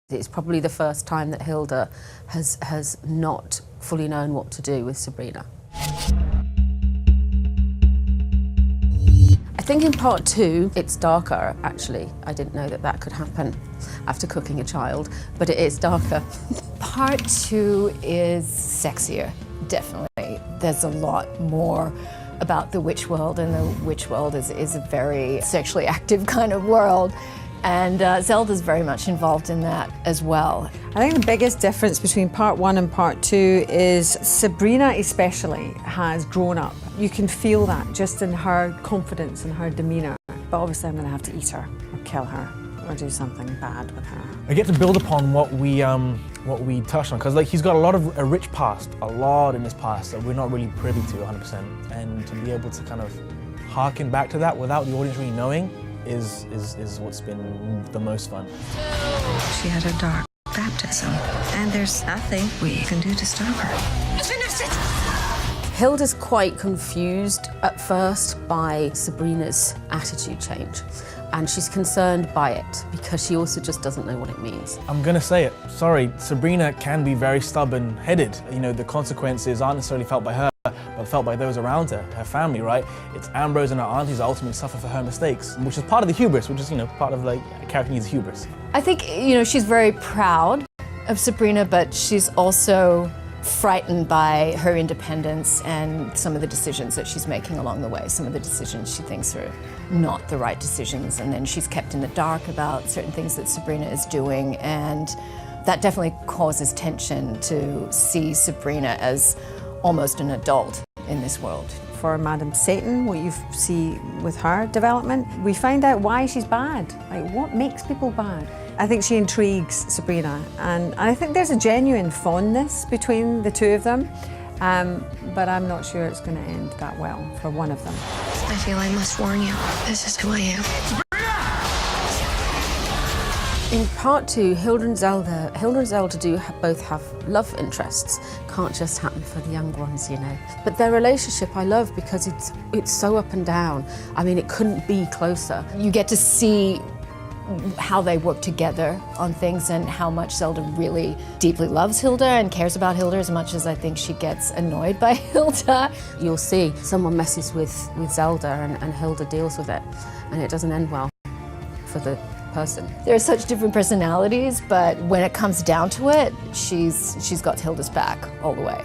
It's probably the first time that Hilda has not fully known what to do with Sabrina. I think in part 2 it's darker, actually. I didn't know that that could happen after cooking a child, but it is darker. Part 2 is sexier, definitely. There's a lot more about the witch world, and the witch world is a very sexually active kind of world. And Zelda's very much involved in that as well. I think the biggest difference between part 1 and part 2 is Sabrina especially has grown up. You can feel that just in her confidence and her demeanour. But obviously I'm going to have to eat her or kill her or do something bad with her. I get to build upon what we touched on, because like he's got a rich past, a lot in his past that we're not really privy to 100%, and to be able to kind of harken back to that without the audience really knowing is what's been the most fun. She had a dark baptism, and there's nothing we can do to stop her. Finish it! Hilda's quite confused at first by Sabrina's attitude change, and she's concerned by it because she also just doesn't know what it means. I'm gonna say it, sorry, Sabrina can be very stubborn-headed. You know, the consequences aren't necessarily felt by her, but felt by those around her, her family, right? It's Ambrose and her aunties that ultimately suffer for her mistakes, which is part of the hubris, which is, you know, part of like a character needs hubris. I think, you know, she's very proud of Sabrina, but she's also frightened by her independence and some of the decisions that she's making along the way. Some of the decisions she thinks are not the right decisions, and then she's kept in the dark about certain things that Sabrina is doing, and that definitely causes tension to see Sabrina as almost an adult in this world. For Madam Satan, what you see with her development, we find out why she's bad. Like, what makes people bad? I think she intrigues Sabrina, and I think there's a genuine fondness between the two of them, but I'm not sure it's going to end that well for one of them. I feel I must warn you. This is who I am. In part 2, Hilda and Zelda do both have love interests. Can't just happen for the young ones, you know. But their relationship I love because it's so up and down. I mean, it couldn't be closer. You get to see how they work together on things and how much Zelda really deeply loves Hilda and cares about Hilda as much as I think she gets annoyed by Hilda. You'll see someone messes with Zelda and Hilda deals with it, and it doesn't end well for the person. They're such different personalities, but when it comes down to it, she's got Hilda's back all the way.